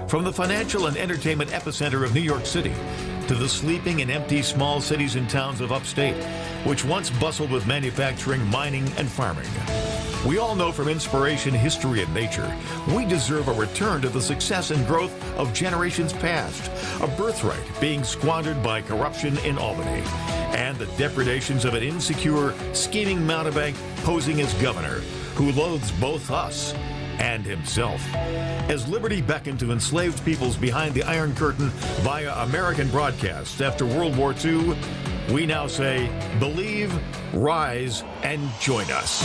From the financial and entertainment epicenter of New York City to the sleeping and empty small cities and towns of upstate, which once bustled with manufacturing, mining, and farming. We all know from inspiration, history, and nature, we deserve a return to the success and growth of generations past, a birthright being squandered by corruption in Albany, and the depredations of an insecure, scheming mountebank posing as governor, who loathes both us and himself. As liberty beckoned to enslaved peoples behind the Iron Curtain via American broadcasts after World War II, we now say, believe, rise, and join us.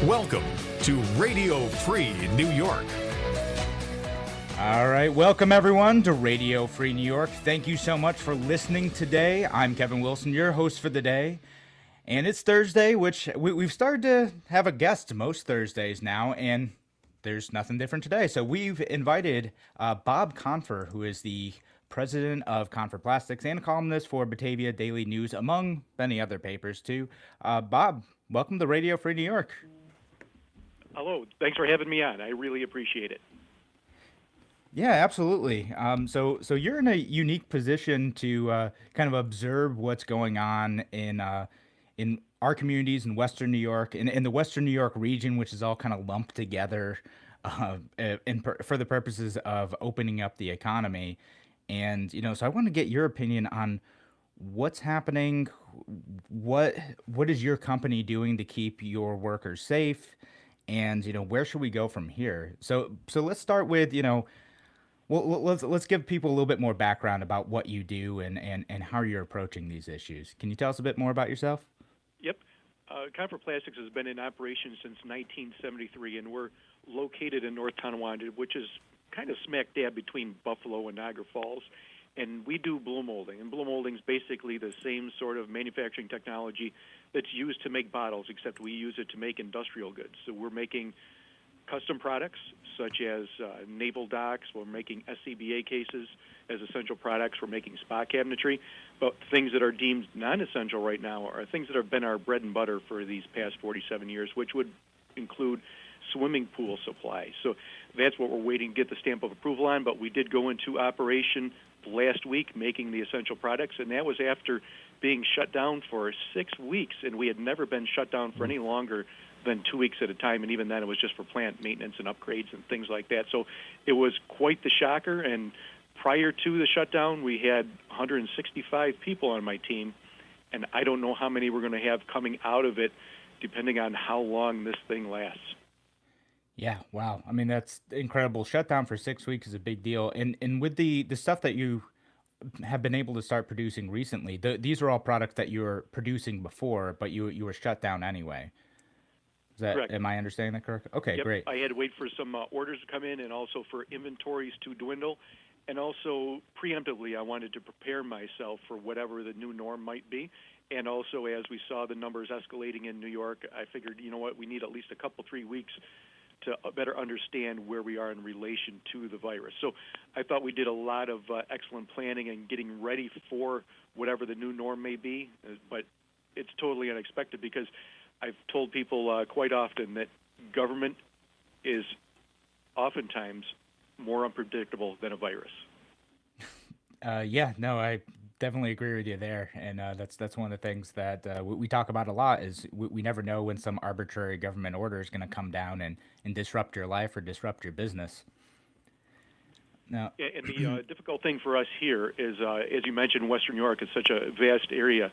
Welcome to Radio Free New York. All right, welcome everyone to Radio Free New York. Thank you so much for listening today. I'm Kevin Wilson, your host for the day. And it's Thursday, which we've started to have a guest most Thursdays now, and there's nothing different today. So we've invited Bob Confer, who is the president of Confer Plastics and a columnist for Batavia Daily News, among many other papers too. Bob, welcome to Radio Free New York. Hello. Thanks for having me on. I really appreciate it. Yeah, absolutely. So you're in a unique position to kind of observe what's going on in our communities in Western New York, in the Western New York region, which is all kind of lumped together for the purposes of opening up the economy. And, so I want to get your opinion on what's happening. What is your company doing to keep your workers safe? And, where should we go from here? So let's start with, let's give people a little bit more background about what you do and how you're approaching these issues. Can you tell us a bit more about yourself? Yep. Confer Plastics has been in operation since 1973, and we're located in North Tonawanda, which is kind of smack dab between Buffalo and Niagara Falls. And we do blow molding. And blow molding is basically the same sort of manufacturing technology that's used to make bottles, except we use it to make industrial goods. So we're making custom products such as naval docks. We're making SCBA cases as essential products. We're making spa cabinetry. But things that are deemed non-essential right now are things that have been our bread and butter for these past 47 years, which would include swimming pool supply. So that's what we're waiting to get the stamp of approval on. But we did go into operation last week making the essential products, and that was after being shut down for 6 weeks, and we had never been shut down for any longer than 2 weeks at a time, and even then it was just for plant maintenance and upgrades and things like that. So it was quite the shocker, and prior to the shutdown, we had 165 people on my team, and I don't know how many we're going to have coming out of it, depending on how long this thing lasts. Yeah, wow. I mean, that's incredible. Shutdown for 6 weeks is a big deal. And with the stuff that you have been able to start producing recently, these are all products that you were producing before, but you were shut down anyway. Is that, correct? Am I understanding that correct? Okay, Yep. great. I had to wait for some orders to come in and also for inventories to dwindle. And also, preemptively, I wanted to prepare myself for whatever the new norm might be. And also, as we saw the numbers escalating in New York, I figured, we need at least a couple, 3 weeks to better understand where we are in relation to the virus. So I thought we did a lot of excellent planning and getting ready for whatever the new norm may be. But it's totally unexpected because I've told people quite often that government is oftentimes more unpredictable than a virus. Yeah, no, I definitely agree with you there, and that's one of the things that we talk about a lot is we never know when some arbitrary government order is going to come down and disrupt your life or disrupt your business. Now, yeah, and the difficult thing for us here is, as you mentioned, Western New York is such a vast area,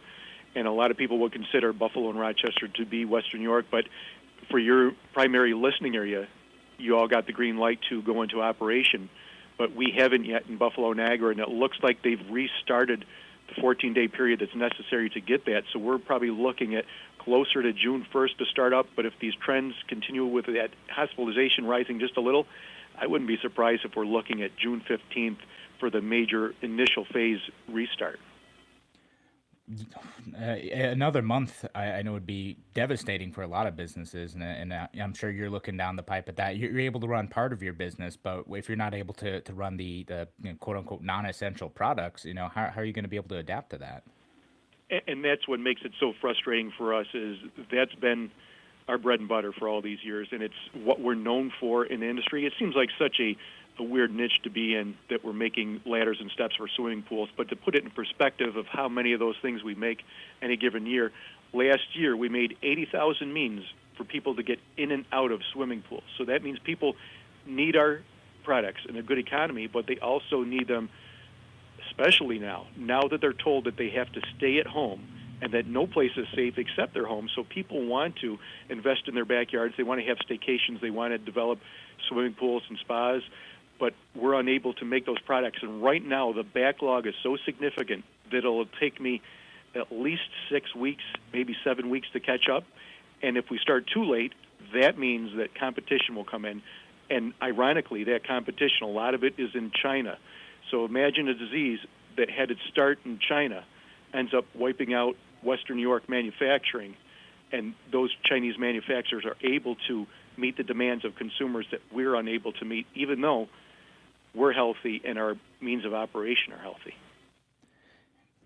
and a lot of people would consider Buffalo and Rochester to be Western New York, but for your primary listening area, you all got the green light to go into operation, but we haven't yet in Buffalo, Niagara, and it looks like they've restarted the 14-day period that's necessary to get that. So we're probably looking at closer to June 1st to start up, but if these trends continue with that hospitalization rising just a little, I wouldn't be surprised if we're looking at June 15th for the major initial phase restart. Another month, I know, would be devastating for a lot of businesses, and I'm sure you're looking down the pipe at that. You're able to run part of your business, but if you're not able to run the quote unquote non-essential products, how are you going to be able to adapt to that? And that's what makes it so frustrating for us is that's been our bread and butter for all these years, and it's what we're known for in the industry. It seems like such a weird niche to be in, that we're making ladders and steps for swimming pools, but to put it in perspective of how many of those things we make any given year, last year we made 80,000 means for people to get in and out of swimming pools. So that means people need our products in a good economy, but they also need them, especially now that they're told that they have to stay at home and that no place is safe except their home. So people want to invest in their backyards. They want to have staycations. They want to develop swimming pools and spas, but we're unable to make those products. And right now the backlog is so significant that it'll take me at least 6 weeks, maybe 7 weeks to catch up. And if we start too late, that means that competition will come in. And ironically, that competition, a lot of it is in China. So imagine a disease that had its start in China ends up wiping out Western New York manufacturing, and those Chinese manufacturers are able to meet the demands of consumers that we're unable to meet, even though we're healthy and our means of operation are healthy.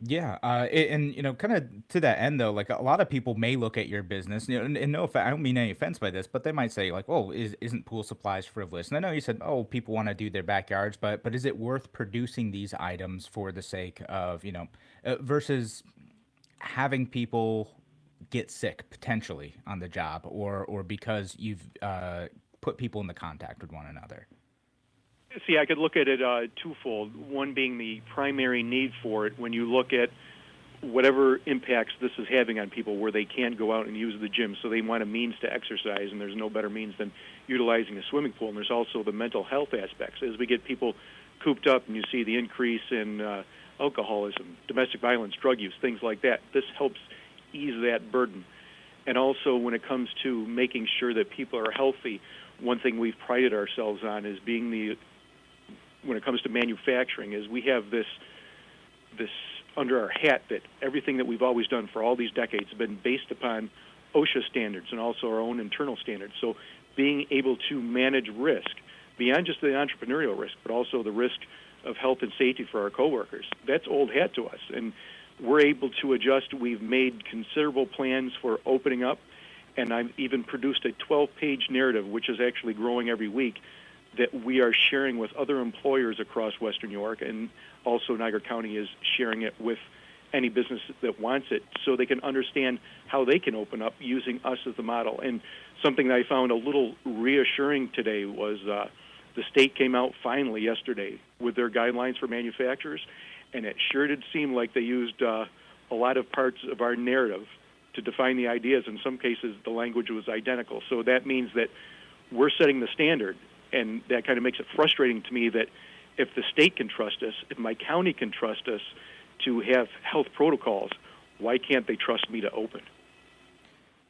Yeah, and kind of to that end though, like a lot of people may look at your business, and no offense, I don't mean any offense by this, but they might say like, "Oh, isn't pool supplies frivolous?" And I know you said, "Oh, people want to do their backyards," but is it worth producing these items for the sake of versus having people get sick potentially on the job, or because you've put people into contact with one another? See, I could look at it twofold. One being the primary need for it. When you look at whatever impacts this is having on people where they can't go out and use the gym, so they want a means to exercise, and there's no better means than utilizing a swimming pool. And there's also the mental health aspects. As we get people cooped up and you see the increase in alcoholism, domestic violence, drug use, things like that, this helps ease that burden. And also when it comes to making sure that people are healthy, one thing we've prided ourselves on is being when it comes to manufacturing, is we have this under our hat that everything that we've always done for all these decades has been based upon OSHA standards and also our own internal standards. So being able to manage risk beyond just the entrepreneurial risk, but also the risk of health and safety for our coworkers, that's old hat to us. And we're able to adjust. We've made considerable plans for opening up, and I've even produced a 12-page narrative, which is actually growing every week, that we are sharing with other employers across Western New York, and also Niagara County is sharing it with any business that wants it, so they can understand how they can open up using us as the model. And something that I found a little reassuring today was the state came out finally yesterday with their guidelines for manufacturers, and it sure did seem like they used a lot of parts of our narrative to define the ideas. In some cases, the language was identical. So that means that we're setting the standard, and that kind of makes it frustrating to me that if the state can trust us, if my county can trust us to have health protocols, why can't they trust me to open?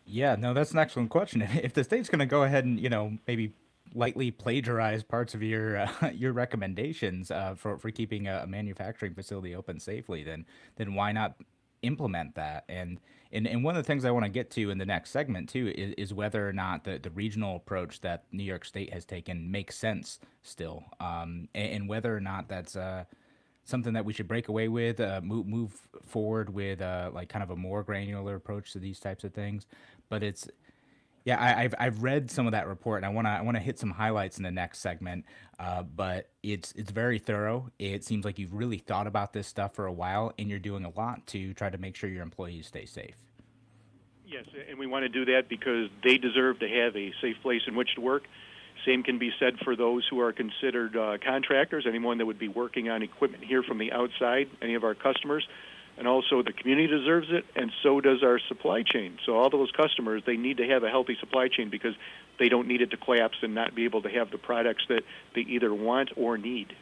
Yeah, no, that's an excellent question. If the state's going to go ahead and maybe lightly plagiarize parts of your your recommendations for keeping a manufacturing facility open safely, then why not implement that? And one of the things I want to get to in the next segment too is whether or not the regional approach that New York State has taken makes sense still, and whether or not that's something that we should break away with, move forward with like kind of a more granular approach to these types of things. But yeah, I've read some of that report, and I wanna hit some highlights in the next segment. But it's very thorough. It seems like you've really thought about this stuff for a while, and you're doing a lot to try to make sure your employees stay safe. Yes, and we want to do that because they deserve to have a safe place in which to work. Same can be said for those who are considered contractors, anyone that would be working on equipment here from the outside, any of our customers. And also the community deserves it, and so does our supply chain. So all those customers, they need to have a healthy supply chain because they don't need it to collapse and not be able to have the products that they either want or need.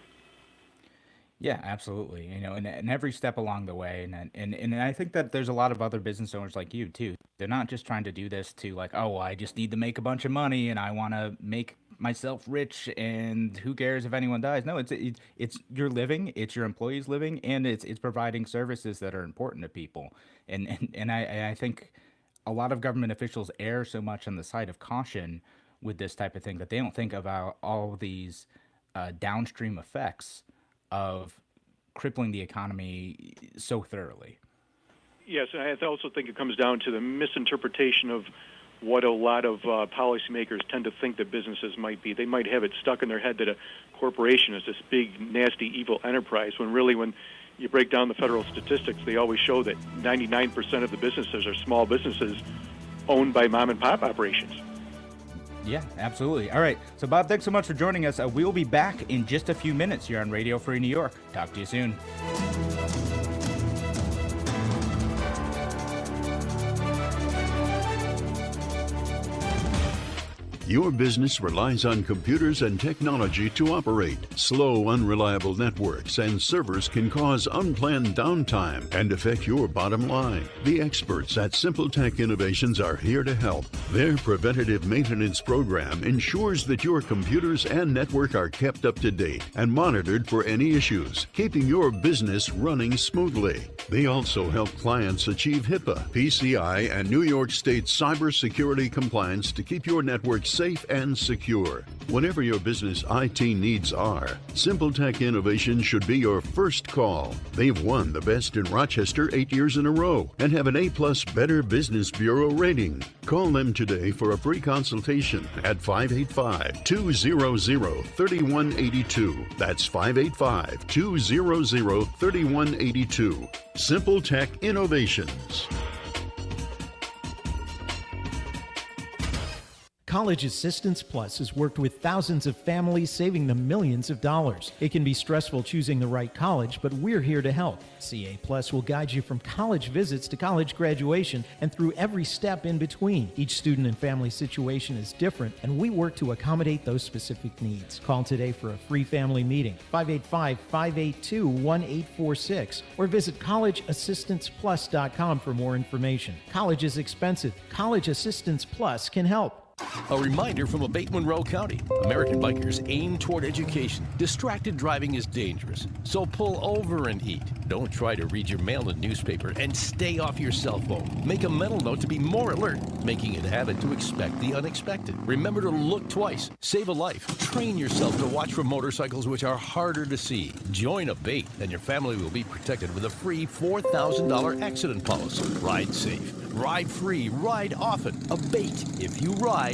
Yeah, absolutely. And every step along the way, and I think that there's a lot of other business owners like you too. They're not just trying to do this to like, oh, well, I just need to make a bunch of money and I want to make myself rich, and who cares if anyone dies? No, it's your living, it's your employees living, and it's providing services that are important to people. And I think a lot of government officials err so much on the side of caution with this type of thing that they don't think about all these downstream effects of crippling the economy so thoroughly. Yes, and I also think it comes down to the misinterpretation of what a lot of policymakers tend to think that businesses might be. They might have it stuck in their head that a corporation is this big, nasty, evil enterprise, when really when you break down the federal statistics, they always show that 99% of the businesses are small businesses owned by mom-and-pop operations. Yeah, absolutely. All right. So, Bob, thanks so much for joining us. We'll be back in just a few minutes here on Radio Free New York. Talk to you soon. Your business relies on computers and technology to operate. Slow, unreliable networks and servers can cause unplanned downtime and affect your bottom line. The experts at Simple Tech Innovations are here to help. Their preventative maintenance program ensures that your computers and network are kept up to date and monitored for any issues, keeping your business running smoothly. They also help clients achieve HIPAA, PCI, and New York State cybersecurity compliance to keep your network safe and secure. Whatever your business IT needs are, Simple Tech Innovations should be your first call. They've won the Best in Rochester 8 years in a row and have an A+ Better Business Bureau rating. Call them today for a free consultation at 585-200-3182. That's 585-200-3182. Simple Tech Innovations. College Assistance Plus has worked with thousands of families, saving them millions of dollars. It can be stressful choosing the right college, but we're here to help. CA Plus will guide you from college visits to college graduation and through every step in between. Each student and family situation is different, and we work to accommodate those specific needs. Call today for a free family meeting, 585-582-1846, or visit collegeassistanceplus.com for more information. College is expensive. College Assistance Plus can help. A reminder from Abate Monroe County. American bikers aim toward education. Distracted driving is dangerous, so pull over and eat. Don't try to read your mail and newspaper, and stay off your cell phone. Make a mental note to be more alert, making it a habit to expect the unexpected. Remember to look twice. Save a life. Train yourself to watch for motorcycles which are harder to see. Join Abate, and your family will be protected with a free $4,000 accident policy. Ride safe. Ride free. Ride often. Abate. If you ride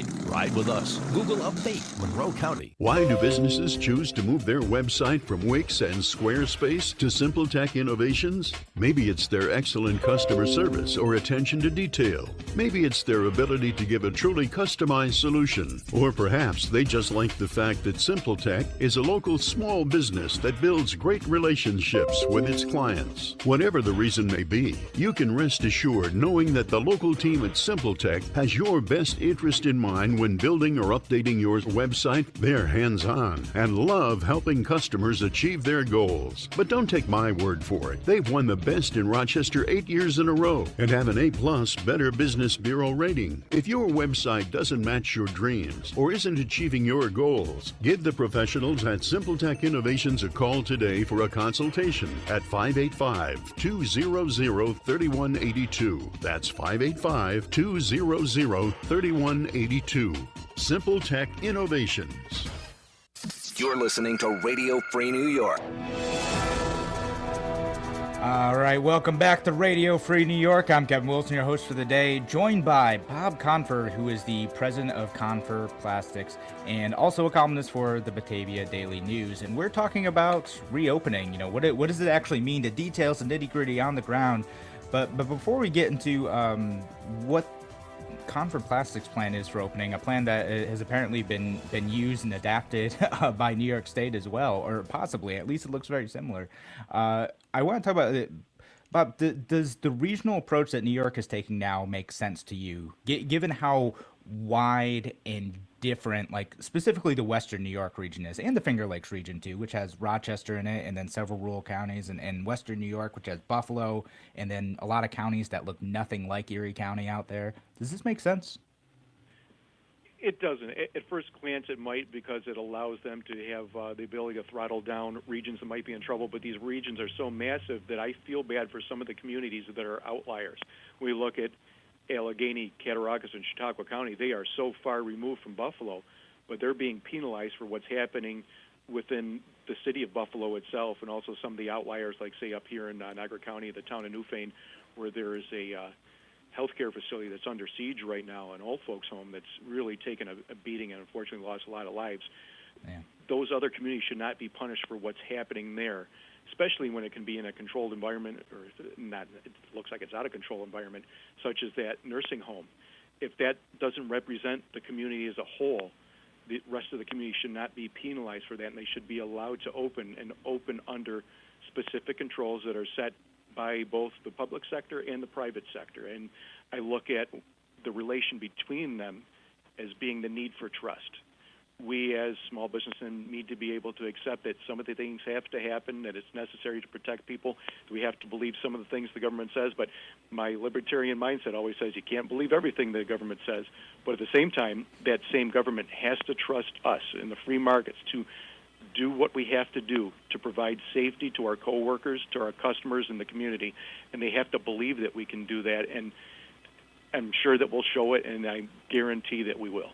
with us. Google Abate Monroe County. Why do businesses choose to move their website from Wix and Squarespace to Simple Tech Innovations? Maybe it's their excellent customer service or attention to detail. Maybe it's their ability to give a truly customized solution. Or perhaps they just like the fact that Simple Tech is a local small business that builds great relationships with its clients. Whatever the reason may be, you can rest assured knowing that the local team at Simple Tech has your best interest in mind when building or updating your website. They're hands-on and love helping customers achieve their goals. But don't take my word for it. They've won the Best in Rochester 8 years in a row and have an A+ Better Business Bureau rating. If your website doesn't match your dreams or isn't achieving your goals, give the professionals at Simple Tech Innovations a call today for a consultation at 585-200-3182. That's 585-200-3182. Simple Tech Innovations. You're listening to Radio Free New York. All right, welcome back to Radio Free New York. I'm Kevin Wilson, your host for the day, joined by Bob Confer, who is the president of Confer Plastics and also a columnist for the Batavia Daily News. And we're talking about reopening. You know, what does it actually mean, the details, the nitty-gritty on the ground. But before we get into what Confer Plastics' plan is for opening, a plan that has apparently been used and adapted by New York State as well, or possibly, at least it looks very similar. I want to talk about it. Bob, does the regional approach that New York is taking now make sense to you, given how wide and different, like specifically the Western New York region is, and the Finger Lakes region too, which has Rochester in it, and then several rural counties, and Western New York, which has Buffalo, and then a lot of counties that look nothing like Erie County out there. Does this make sense? It doesn't. At first glance, it might, because it allows them to have the ability to throttle down regions that might be in trouble. But these regions are so massive that I feel bad for some of the communities that are outliers. We look at Allegheny, Cattaraugus, and Chautauqua County. They are so far removed from Buffalo, but they're being penalized for what's happening within the city of Buffalo itself, and also some of the outliers, like, say, up here in Niagara County, the town of Newfane, where there is a healthcare facility that's under siege right now, an old folks home that's really taken a beating and unfortunately lost a lot of lives. Yeah. Those other communities should not be punished for what's happening there, especially when it can be in a controlled environment, or not. It looks like it's out of control environment, such as that nursing home. If that doesn't represent the community as a whole, the rest of the community should not be penalized for that, and they should be allowed to open under specific controls that are set by both the public sector and the private sector. And I look at the relation between them as being the need for trust. We as small businessmen need to be able to accept that some of the things have to happen, that it's necessary to protect people. We have to believe some of the things the government says, but my libertarian mindset always says you can't believe everything the government says. But at the same time, that same government has to trust us in the free markets to do what we have to do to provide safety to our coworkers, to our customers in the community, and they have to believe that we can do that, and I'm sure that we'll show it, and I guarantee that we will.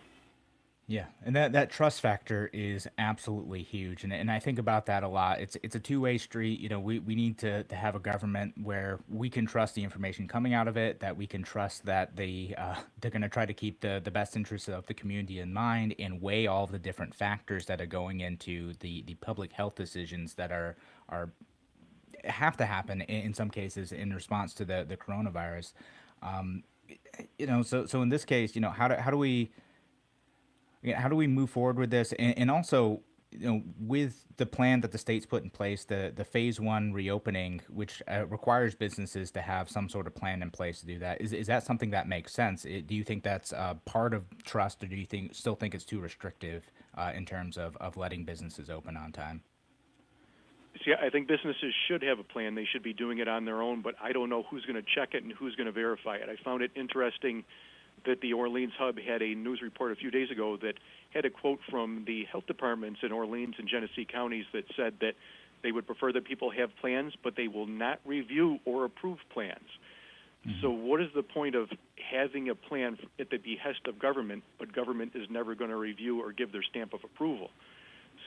Yeah, and that trust factor is absolutely huge, and I think about that a lot. It's a two-way street. You know, we need to have a government where we can trust the information coming out of it, that we can trust that they're going to try to keep the best interests of the community in mind and weigh all the different factors that are going into the public health decisions that are have to happen in some cases in response to the coronavirus. You know, so in this case, you know, how do we move forward with this? And also, you know, with the plan that the state's put in place, the phase one reopening, which requires businesses to have some sort of plan in place to do that, is that something that makes sense? Do you think that's part of trust, or do you still think it's too restrictive in terms of letting businesses open on time? See, I think businesses should have a plan. They should be doing it on their own, but I don't know who's going to check it and who's going to verify it. I found it interesting that the Orleans Hub had a news report a few days ago that had a quote from the health departments in Orleans and Genesee counties that said that they would prefer that people have plans, but they will not review or approve plans. Mm-hmm. So what is the point of having a plan at the behest of government, but government is never going to review or give their stamp of approval?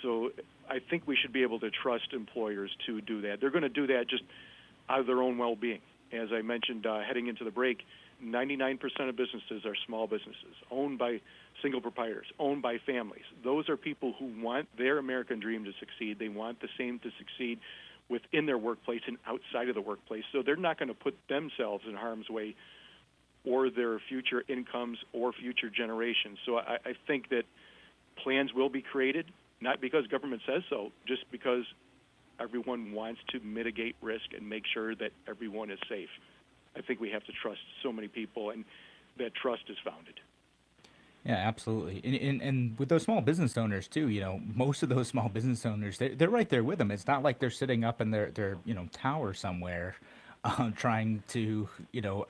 So I think we should be able to trust employers to do that. They're going to do that just out of their own well-being. As I mentioned heading into the break, 99% of businesses are small businesses, owned by single proprietors, owned by families. Those are people who want their American dream to succeed. They want the same to succeed within their workplace and outside of the workplace. So they're not going to put themselves in harm's way or their future incomes or future generations. So I think that plans will be created, not because government says so, just because everyone wants to mitigate risk and make sure that everyone is safe. I think we have to trust so many people, and that trust is founded. Yeah, absolutely. And with those small business owners too, you know, most of those small business owners, they're right there with them. It's not like they're sitting up in their you know, tower somewhere, trying to, you know,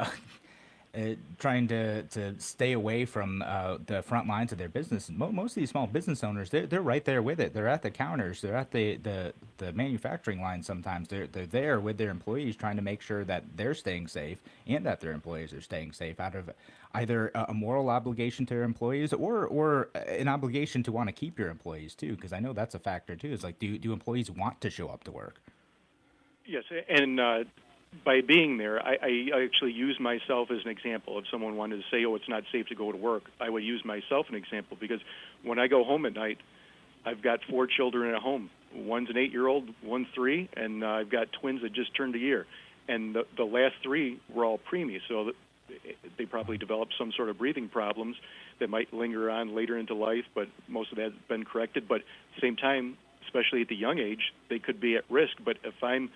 trying to stay away from the front lines of their business. Most of these small business owners, they're right there with it. They're at the counters. They're at the manufacturing line. Sometimes they're there with their employees, trying to make sure that they're staying safe and that their employees are staying safe, out of either a moral obligation to their employees or an obligation to want to keep your employees too. Because I know that's a factor too. It's like, do employees want to show up to work? Yes, and by being there, I actually use myself as an example. If someone wanted to say, oh, it's not safe to go to work, I would use myself an example, because when I go home at night, I've got 4 children at home. One's an 8-year-old, one's 3, and I've got twins that just turned a year. And the last 3 were all preemies, so they probably developed some sort of breathing problems that might linger on later into life, but most of that has been corrected. But at the same time, especially at the young age, they could be at risk. But if I'm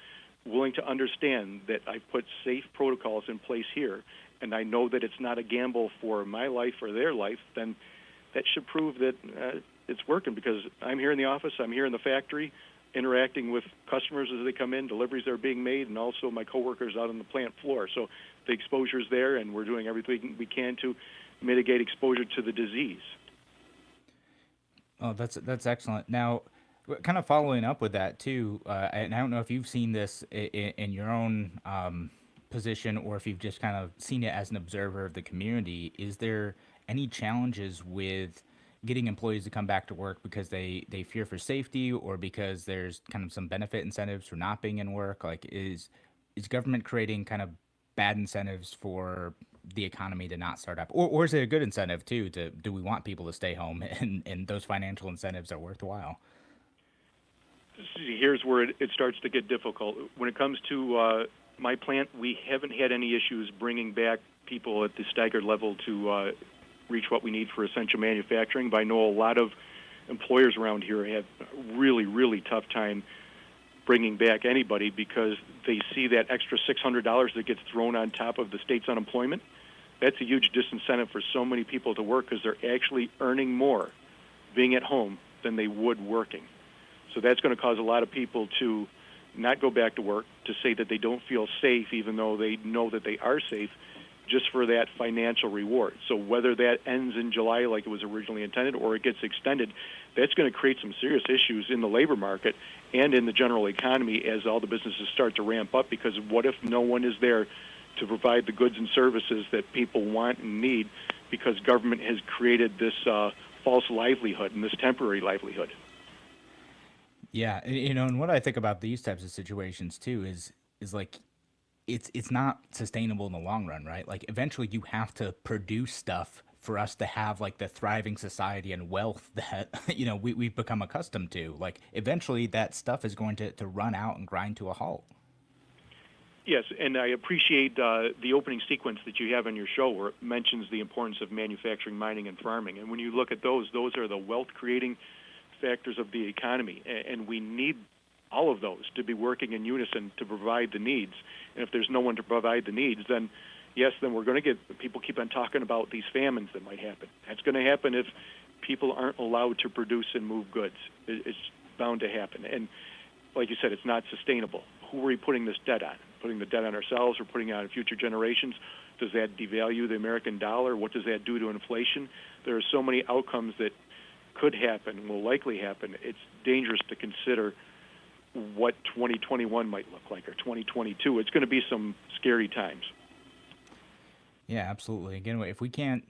willing to understand that I put safe protocols in place here, and I know that it's not a gamble for my life or their life, then that should prove that it's working, because I'm here in the office, I'm here in the factory, interacting with customers as they come in, deliveries are being made, and also my coworkers out on the plant floor. So the exposure's there, and we're doing everything we can to mitigate exposure to the disease. Oh, that's excellent. Now, kind of following up with that too, and I don't know if you've seen this in your own position, or if you've just kind of seen it as an observer of the community. Is there any challenges with getting employees to come back to work because they fear for safety, or because there's kind of some benefit incentives for not being in work? Like, is government creating kind of bad incentives for the economy to not start up? Or is it a good incentive too? Do we want people to stay home, and those financial incentives are worthwhile? See, here's where it starts to get difficult. When it comes to my plant, we haven't had any issues bringing back people at the staggered level to reach what we need for essential manufacturing. But I know a lot of employers around here have a really, really tough time bringing back anybody because they see that extra $600 that gets thrown on top of the state's unemployment. That's a huge disincentive for so many people to work because they're actually earning more being at home than they would working. So that's going to cause a lot of people to not go back to work, to say that they don't feel safe even though they know that they are safe, just for that financial reward. So whether that ends in July like it was originally intended or it gets extended, that's going to create some serious issues in the labor market and in the general economy as all the businesses start to ramp up, because what if no one is there to provide the goods and services that people want and need because government has created this false livelihood and this temporary livelihood? Yeah, and what I think about these types of situations too is like it's not sustainable in the long run, right? Like eventually you have to produce stuff for us to have like the thriving society and wealth that we've become accustomed to. Like eventually that stuff is going to run out and grind to a halt. Yes, and I appreciate the opening sequence that you have on your show where it mentions the importance of manufacturing, mining, and farming. And when you look at those are the wealth-creating factors of the economy, and we need all of those to be working in unison to provide the needs. And if there's no one to provide the needs, then yes, then we're going to get, people keep on talking about these famines that might happen. That's going to happen if people aren't allowed to produce and move goods. It's bound to happen. And like you said, it's not sustainable. Who are we putting this debt on? Putting the debt on ourselves or putting it on future generations? Does that devalue the American dollar? What does that do to inflation? There are so many outcomes that could happen, will likely happen. It's dangerous to consider what 2021 might look like or 2022. It's going to be some scary times. Yeah, absolutely. Again, if we can't,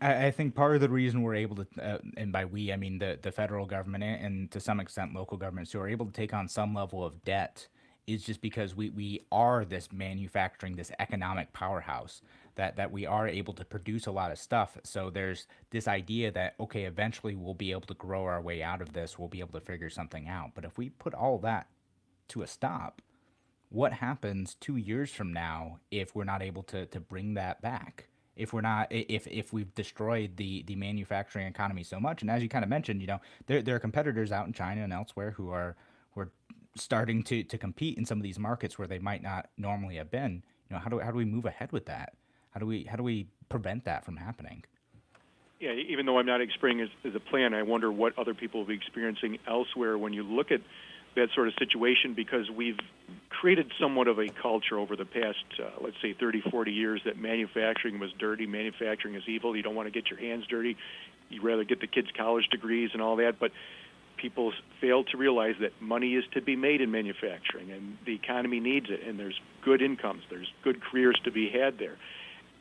I think part of the reason we're able to, and by we, I mean the federal government and to some extent local governments who are able to take on some level of debt is just because we are this manufacturing, this economic powerhouse, that we are able to produce a lot of stuff. So there's this idea that, okay, eventually we'll be able to grow our way out of this. We'll be able to figure something out. But if we put all that to a stop, what happens 2 years from now if we're not able to bring that back? If we're not, if we've destroyed the manufacturing economy so much, and as you kind of mentioned, there are competitors out in China and elsewhere who are starting to compete in some of these markets where they might not normally have been. How do we move ahead with that? How do we prevent that from happening? Yeah, even though I'm not experiencing as a plan, I wonder what other people will be experiencing elsewhere when you look at that sort of situation, because we've created somewhat of a culture over the past, let's say, 30, 40 years that manufacturing was dirty, manufacturing is evil, you don't want to get your hands dirty, you'd rather get the kids' college degrees and all that, but people fail to realize that money is to be made in manufacturing, and the economy needs it, and there's good incomes, there's good careers to be had there.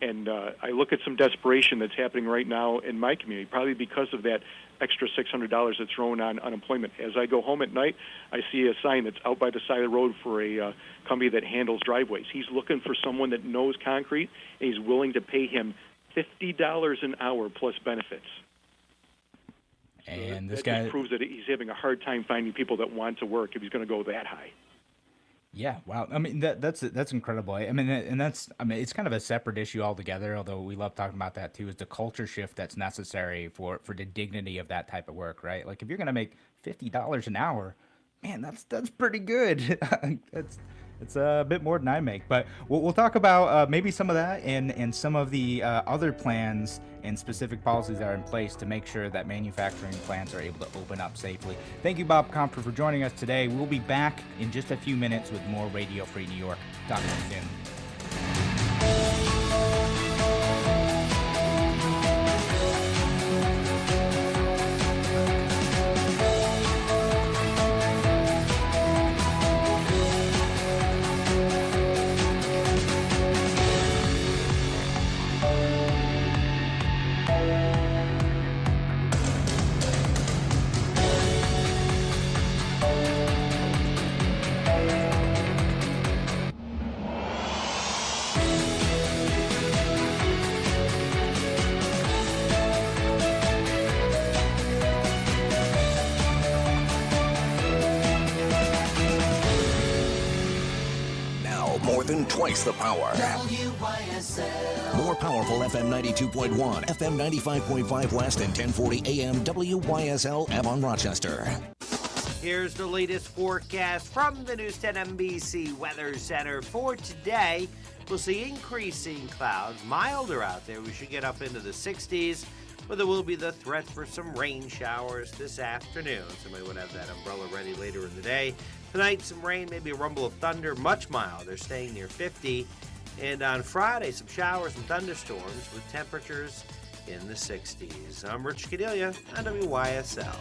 And I look at some desperation that's happening right now in my community, probably because of that extra $600 that's thrown on unemployment. As I go home at night, I see a sign that's out by the side of the road for a company that handles driveways. He's looking for someone that knows concrete, and he's willing to pay him $50 an hour plus benefits. And so this that guy just proves that he's having a hard time finding people that want to work if he's going to go that high. Yeah, wow. I mean, that's incredible. I mean, it's kind of a separate issue altogether, although we love talking about that too, is the culture shift that's necessary for the dignity of that type of work, right? Like if you're going to make $50 an hour, man, that's pretty good. It's a bit more than I make, but we'll talk about maybe some of that and some of the other plans and specific policies that are in place to make sure that manufacturing plants are able to open up safely. Thank you, Bob Confer, for joining us today. We'll be back in just a few minutes with more Radio Free New York. Talk to you soon. giving twice the power. WYSL. More powerful FM 92.1, FM 95.5 West, and 1040 AM WYSL Avon Rochester. Here's the latest forecast from the News 10 NBC Weather Center for today. We'll see increasing clouds, milder out there. We should get up into the 60s, but there will be the threat for some rain showers this afternoon. Somebody would have that umbrella ready later in the day. Tonight, some rain, maybe a rumble of thunder, much milder, staying near 50. And on Friday, some showers and thunderstorms with temperatures in the 60s. I'm Rich Cadelia on WYSL.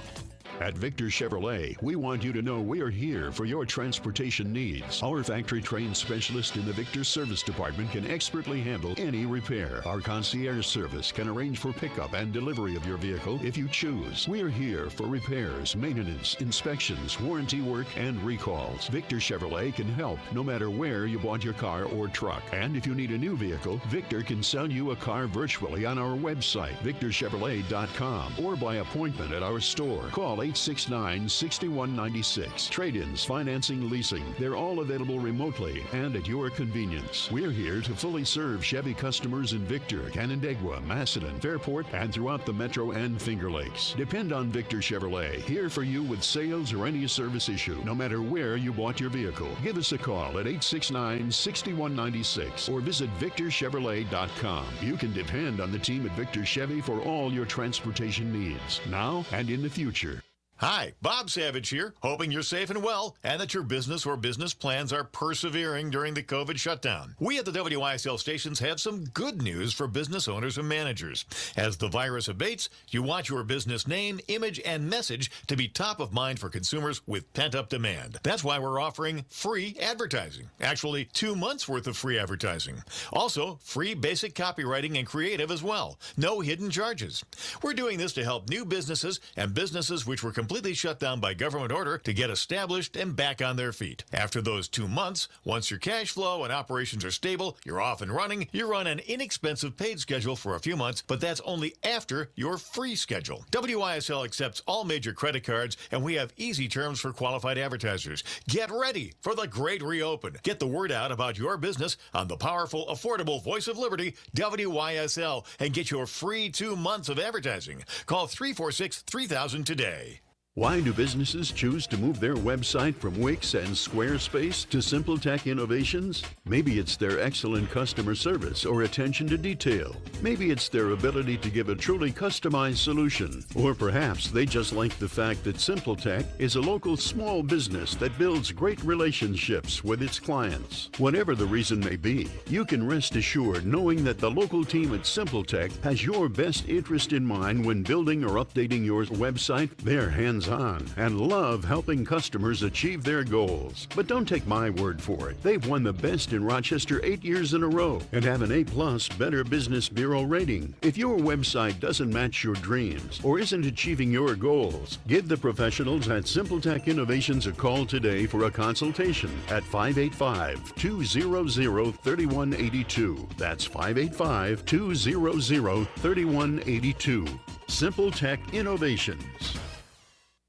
At Victor Chevrolet, we want you to know we are here for your transportation needs. Our factory-trained specialist in the Victor Service Department can expertly handle any repair. Our concierge service can arrange for pickup and delivery of your vehicle if you choose. We are here for repairs, maintenance, inspections, warranty work, and recalls. Victor Chevrolet can help no matter where you bought your car or truck. And if you need a new vehicle, Victor can sell you a car virtually on our website, victorchevrolet.com, or by appointment at our store. Call 869-6196. Trade-ins, financing, leasing. They're all available remotely and at your convenience. We're here to fully serve Chevy customers in Victor, Canandaigua, Macedon, Fairport, and throughout the Metro and Finger Lakes. Depend on Victor Chevrolet, here for you with sales or any service issue, no matter where you bought your vehicle. Give us a call at 869-6196 or visit victorchevrolet.com. You can depend on the team at Victor Chevy for all your transportation needs, now and in the future. Hi, Bob Savage here, hoping you're safe and well and that your business or business plans are persevering during the COVID shutdown. We at the WYSL stations have some good news for business owners and managers. As the virus abates, you want your business name, image, and message to be top of mind for consumers with pent-up demand. That's why we're offering free advertising. Actually, 2 months worth of free advertising. Also, free basic copywriting and creative as well. No hidden charges. We're doing this to help new businesses and businesses which were completely shut down by government order to get established and back on their feet. After those 2 months, once your cash flow and operations are stable, you're off and running, you're on an inexpensive paid schedule for a few months, but that's only after your free schedule. WYSL accepts all major credit cards, and we have easy terms for qualified advertisers. Get ready for the great reopen. Get the word out about your business on the powerful, affordable voice of liberty, WYSL, and get your free 2 months of advertising. Call 346-3000 today. Why do businesses choose to move their website from Wix and Squarespace to Simple Tech Innovations? Maybe it's their excellent customer service or attention to detail. Maybe it's their ability to give a truly customized solution. Or perhaps they just like the fact that Simple Tech is a local small business that builds great relationships with its clients. Whatever the reason may be, you can rest assured knowing that the local team at Simple Tech has your best interest in mind when building or updating your website. They're hands-on and love helping customers achieve their goals. But don't take my word for it. They've won the best in Rochester 8 years in a row and have an A+ Better Business Bureau rating. If your website doesn't match your dreams or isn't achieving your goals, give the professionals at Simple Tech Innovations a call today for a consultation at 585-200-3182. That's 585-200-3182. Simple Tech Innovations.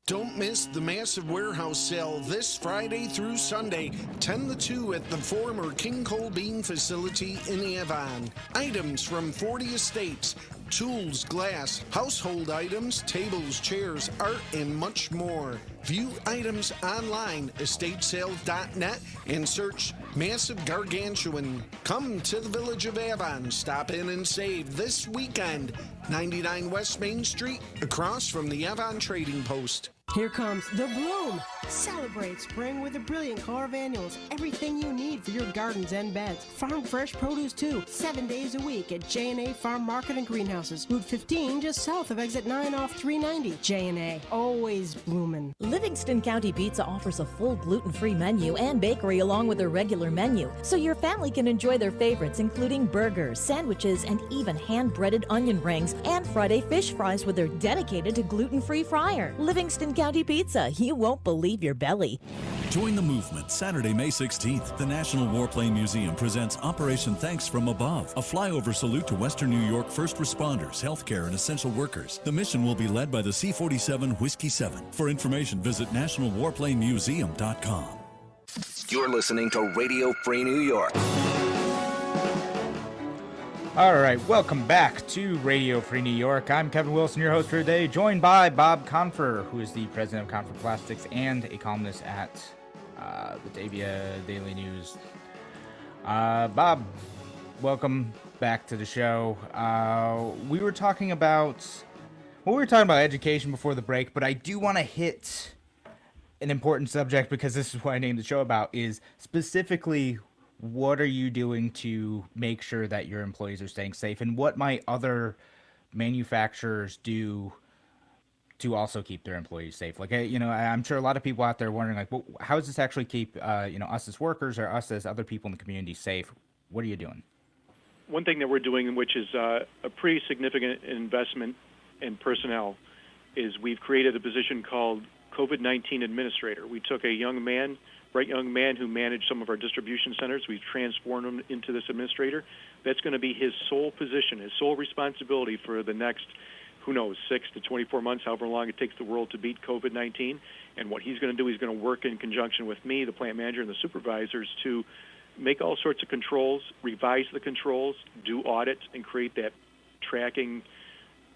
Don't miss the massive warehouse sale this Friday through Sunday, 10 to 2 at the former King Cole Bean facility in Avon. Items from 40 estates, tools, glass, household items, tables, chairs, art, and much more. View items online, estatesales.net, and search Massive Gargantuan. Come to the village of Avon. Stop in and save this weekend. 99 West Main Street, across from the Avon Trading Post. Here comes The Bloom. Celebrate spring with a brilliant color of annuals. Everything you need for your gardens and beds. Farm fresh produce too. 7 days a week at J&A Farm Market and Greenhouses. Route 15 just south of exit 9 off 390. J&A, always bloomin'. Livingston County Pizza offers a full gluten-free menu and bakery along with their regular menu, so your family can enjoy their favorites including burgers, sandwiches, and even hand-breaded onion rings and Friday fish fries with their dedicated to gluten-free fryer. Livingston County Pizza, you won't believe your belly. Join the movement Saturday, May 16th. The National Warplane Museum presents Operation Thanks from Above, a flyover salute to Western New York first responders, healthcare, and essential workers. The mission will be led by the C-47 Whiskey 7. For information, visit nationalwarplanemuseum.com. You're listening to Radio Free New York. All right, welcome back to Radio Free New York. I'm Kevin Wilson, your host for today, joined by Bob Confer, who is the president of Confer Plastics and a columnist at the Batavia Daily News. Bob, welcome back to the show. We were talking about education before the break, but I do want to hit an important subject because this is what I named the show about, is specifically what are you doing to make sure that your employees are staying safe, and what might other manufacturers do to also keep their employees safe? Like, I'm sure a lot of people out there wondering, like, well, how does this actually keep, us as workers or us as other people in the community safe? What are you doing? One thing that we're doing, which is a pretty significant investment in personnel, is we've created a position called COVID-19 Administrator. We took a bright young man who managed some of our distribution centers. We've transformed him into this administrator. That's going to be his sole position, his sole responsibility for the next, 6 to 24 months, however long it takes the world to beat COVID-19. And what he's going to do, he's going to work in conjunction with me, the plant manager, and the supervisors to make all sorts of controls, revise the controls, do audits, and create that tracking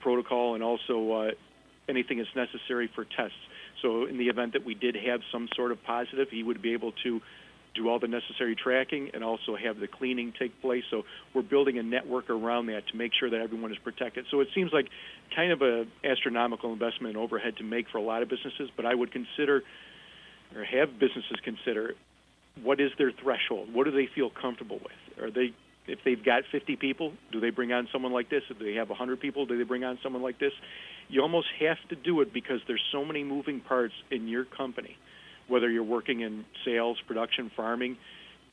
protocol, and also anything that's necessary for tests. So in the event that we did have some sort of positive, he would be able to do all the necessary tracking and also have the cleaning take place. So we're building a network around that to make sure that everyone is protected. So it seems like kind of an astronomical investment in overhead to make for a lot of businesses, but I would consider, or have businesses consider, what is their threshold? What do they feel comfortable with? If they've got 50 people, do they bring on someone like this? If they have 100 people, do they bring on someone like this? You almost have to do it because there's so many moving parts in your company, whether you're working in sales, production, farming,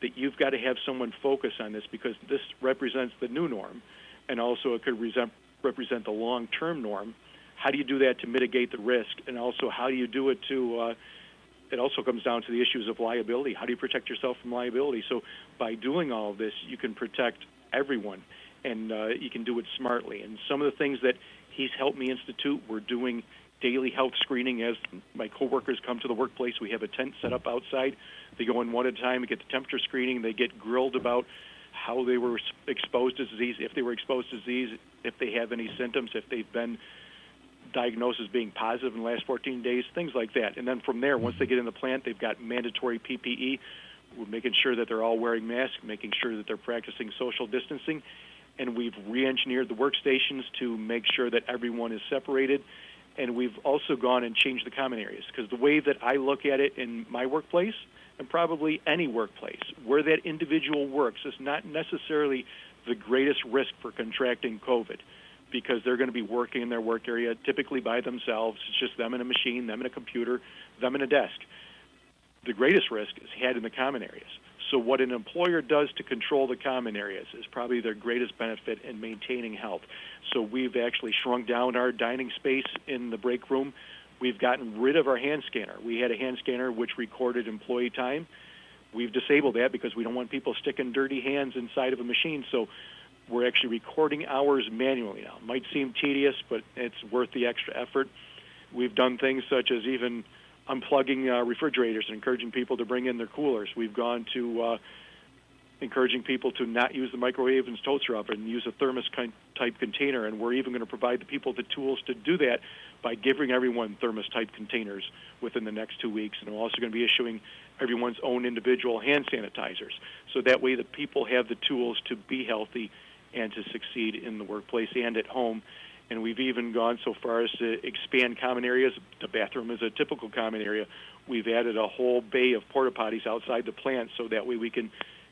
that you've got to have someone focus on this because this represents the new norm, and also it could represent the long-term norm. How do you do that to mitigate the risk? And also, how do you do it to it also comes down to the issues of liability. How do you protect yourself from liability? So by doing all of this, you can protect everyone, and you can do it smartly. And some of the things that he's helped me institute, we're doing daily health screening as my coworkers come to the workplace. We have a tent set up outside. They go in one at a time and get the temperature screening. They get grilled about how they were exposed to disease, if they were exposed to disease, if they have any symptoms, if they've been diagnosed as being positive in the last 14 days, things like that. And then from there, once they get in the plant, they've got mandatory PPE. We're making sure that they're all wearing masks, making sure that they're practicing social distancing, and we've re-engineered the workstations to make sure that everyone is separated. And we've also gone and changed the common areas, because the way that I look at it in my workplace, and probably any workplace, where that individual works is not necessarily the greatest risk for contracting COVID, because they're going to be working in their work area typically by themselves. It's just them and a machine, them and a computer, them and a desk. The greatest risk is had in the common areas. So what an employer does to control the common areas is probably their greatest benefit in maintaining health. So we've actually shrunk down our dining space in the break room. We've gotten rid of our hand scanner. We had a hand scanner which recorded employee time. We've disabled that because we don't want people sticking dirty hands inside of a machine. So we're actually recording hours manually now. It might seem tedious, but it's worth the extra effort. We've done things such as even unplugging refrigerators and encouraging people to bring in their coolers. We've gone to encouraging people to not use the microwave and toaster oven and use a thermos-type container, and we're even going to provide the people the tools to do that by giving everyone thermos-type containers within the next 2 weeks. And we're also going to be issuing everyone's own individual hand sanitizers, so that way the people have the tools to be healthy and to succeed in the workplace and at home. And we've even gone so far as to expand common areas. The bathroom is a typical common area. We've added a whole bay of porta potties outside the plant, so that way we can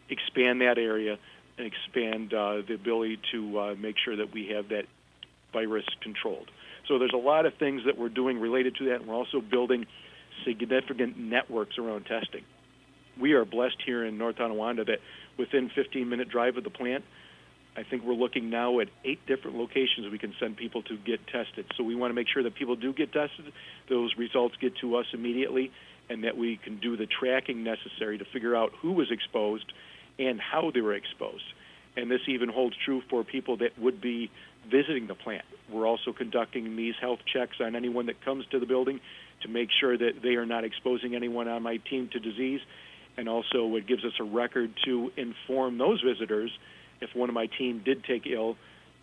expand that area and expand the ability to make sure that we have that virus controlled. So there's a lot of things that we're doing related to that, and we're also building significant networks around testing. We are blessed here in North Tonawanda that within 15-minute drive of the plant, I think we're looking now at 8 different locations we can send people to get tested. So we want to make sure that people do get tested, those results get to us immediately, and that we can do the tracking necessary to figure out who was exposed and how they were exposed. And this even holds true for people that would be visiting the plant. We're also conducting these health checks on anyone that comes to the building to make sure that they are not exposing anyone on my team to disease. And also it gives us a record to inform those visitors if one of my team did take ill,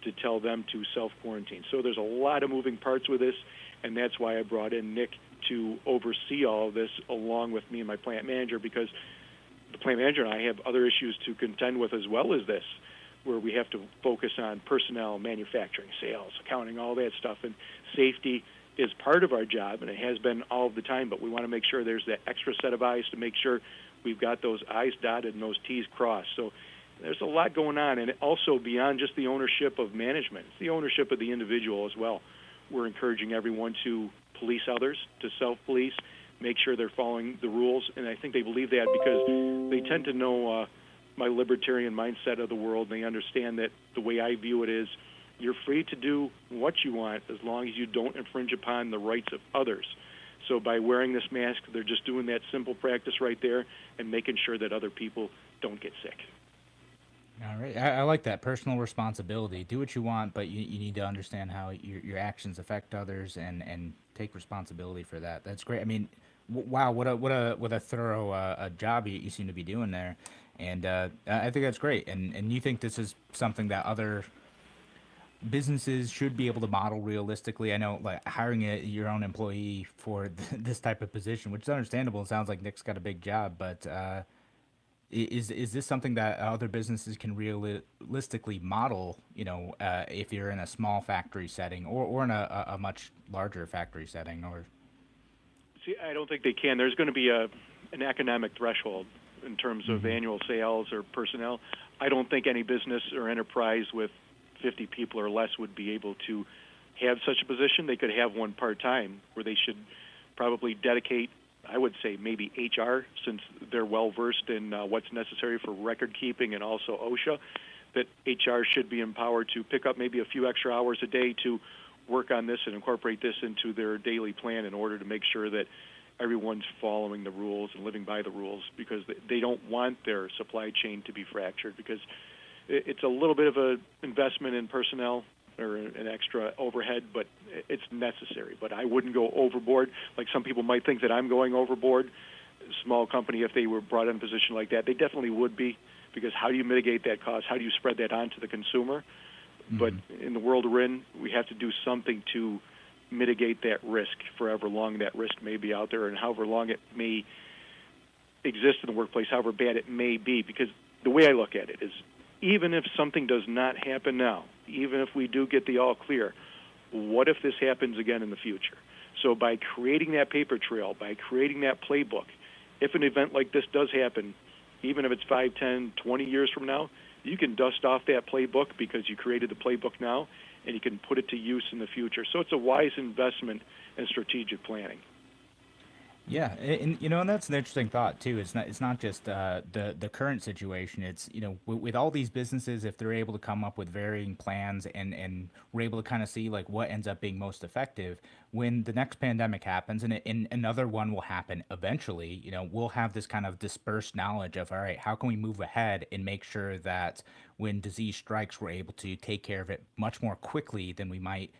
to tell them to self-quarantine. So there's a lot of moving parts with this, and that's why I brought in Nick to oversee all of this along with me and my plant manager, because the plant manager and I have other issues to contend with as well as this, where we have to focus on personnel, manufacturing, sales, accounting, all that stuff, and safety is part of our job, and it has been all of the time, but we want to make sure there's that extra set of eyes to make sure we've got those I's dotted and those T's crossed. So there's a lot going on, and also beyond just the ownership of management, it's the ownership of the individual as well. We're encouraging everyone to police others, to self-police, make sure they're following the rules, and I think they believe that because they tend to know my libertarian mindset of the world, and they understand that the way I view it is you're free to do what you want as long as you don't infringe upon the rights of others. So by wearing this mask, they're just doing that simple practice right there and making sure that other people don't get sick. All right. I like that. Personal responsibility. Do what you want, but you need to understand how your actions affect others and take responsibility for that. That's great. I mean, wow, what a thorough job you seem to be doing there. And I think that's great. And you think this is something that other businesses should be able to model realistically? I know, like, hiring your own employee for this type of position, which is understandable. It sounds like Nick's got a big job, but is this something that other businesses can realistically model, if you're in a small factory setting or in a much larger factory setting? Or See, I don't think they can. There's going to be an economic threshold in terms of annual sales or personnel. I don't think any business or enterprise with 50 people or less would be able to have such a position. They could have one part-time where they should probably dedicate, I would say, maybe HR, since they're well-versed in what's necessary for record keeping and also OSHA, that HR should be empowered to pick up maybe a few extra hours a day to work on this and incorporate this into their daily plan in order to make sure that everyone's following the rules and living by the rules, because they don't want their supply chain to be fractured, because it's a little bit of an investment in personnel or an extra overhead, but it's necessary. But I wouldn't go overboard. Like some people might think that I'm going overboard. A small company, if they were brought in a position like that, they definitely would be, because how do you mitigate that cost? How do you spread that on to the consumer? But in the world we're in, we have to do something to mitigate that risk for however long that risk may be out there and however long it may exist in the workplace, however bad it may be. Because the way I look at it is, even if something does not happen now, even if we do get the all clear, what if this happens again in the future? So by creating that paper trail, by creating that playbook, if an event like this does happen, even if it's 5, 10, 20 years from now, you can dust off that playbook because you created the playbook now, and you can put it to use in the future. So it's a wise investment in strategic planning. Yeah, and that's an interesting thought too. It's not just the current situation. It's with all these businesses, if they're able to come up with varying plans and we're able to kind of see like what ends up being most effective when the next pandemic happens, and another one will happen eventually. We'll have this kind of dispersed knowledge of, all right, how can we move ahead and make sure that when disease strikes, we're able to take care of it much more quickly than we might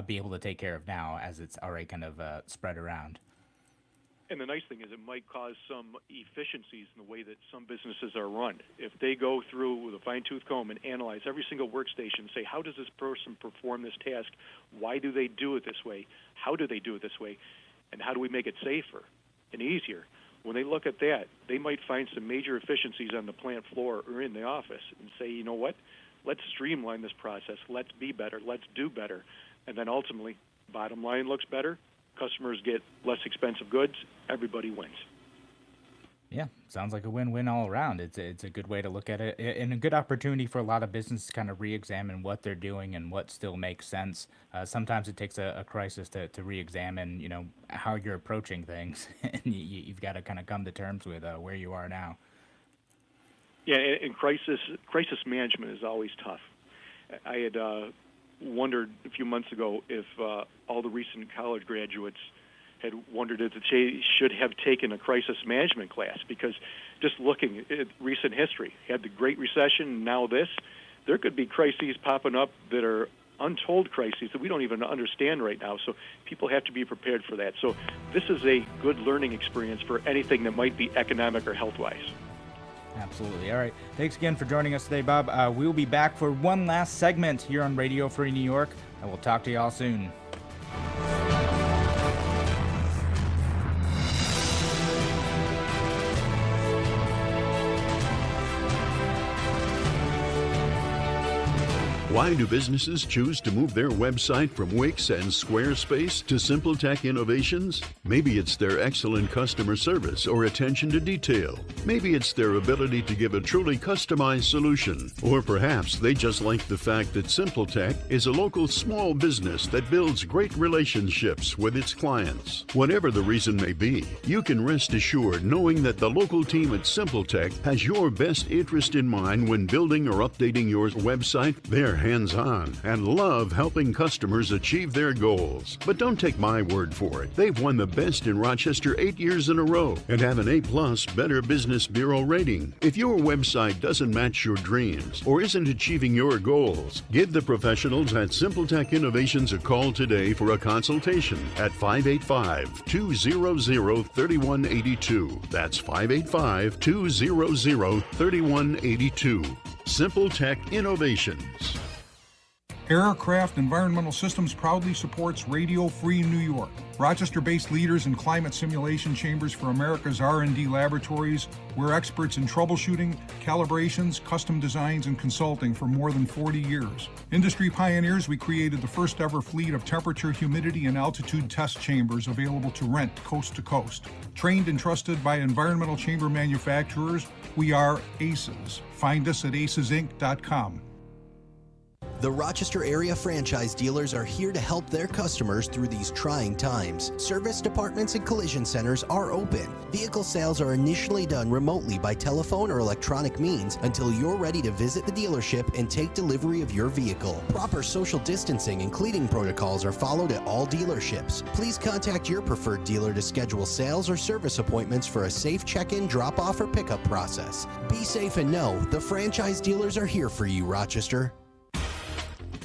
be able to take care of now, as it's already kind of spread around. And the nice thing is it might cause some efficiencies in the way that some businesses are run. If they go through with a fine-tooth comb and analyze every single workstation, say, how does this person perform this task? Why do they do it this way? How do they do it this way? And how do we make it safer and easier? When they look at that, they might find some major efficiencies on the plant floor or in the office and say, you know what? Let's streamline this process. Let's be better. Let's do better. And then ultimately, bottom line looks better. Customers get less expensive goods. Everybody wins. Yeah, sounds like a win-win all around. It's a good way to look at it, and a good opportunity for a lot of businesses to kind of re-examine what they're doing and what still makes sense. Sometimes it takes a crisis to re-examine, how you're approaching things, and you've got to kind of come to terms with where you are now. Yeah, and crisis management is always tough. I had wondered a few months ago if all the recent college graduates had wondered if they should have taken a crisis management class, because just looking at recent history, had the Great Recession, now this, there could be crises popping up that are untold crises that we don't even understand right now. So people have to be prepared for that. So this is a good learning experience for anything that might be economic or health-wise. Absolutely. All right. Thanks again for joining us today, Bob. We'll be back for one last segment here on Radio Free New York, and we'll talk to y'all soon. Why do businesses choose to move their website from Wix and Squarespace to SimpleTech Innovations? Maybe it's their excellent customer service or attention to detail. Maybe it's their ability to give a truly customized solution. Or perhaps they just like the fact that SimpleTech is a local small business that builds great relationships with its clients. Whatever the reason may be, you can rest assured knowing that the local team at SimpleTech has your best interest in mind when building or updating your website. They're hands-on and love helping customers achieve their goals. But don't take my word for it. They've won the best in Rochester 8 years in a row and have an A+ Better Business Bureau rating. If your website doesn't match your dreams or isn't achieving your goals, give the professionals at SimpleTech Innovations a call today for a consultation at 585-200-3182. That's 585-200-3182. SimpleTech Innovations. Aircraft Environmental Systems proudly supports Radio Free New York. Rochester-based leaders in climate simulation chambers for America's R&D laboratories. We're experts in troubleshooting, calibrations, custom designs, and consulting for more than 40 years. Industry pioneers, we created the first ever fleet of temperature, humidity, and altitude test chambers available to rent coast to coast. Trained and trusted by environmental chamber manufacturers, we are ACES. Find us at acesinc.com. The Rochester area franchise dealers are here to help their customers through these trying times. Service departments and collision centers are open. Vehicle sales are initially done remotely by telephone or electronic means until you're ready to visit the dealership and take delivery of your vehicle. Proper social distancing and cleaning protocols are followed at all dealerships. Please contact your preferred dealer to schedule sales or service appointments for a safe check-in, drop-off, or pickup process. Be safe and know the franchise dealers are here for you, Rochester.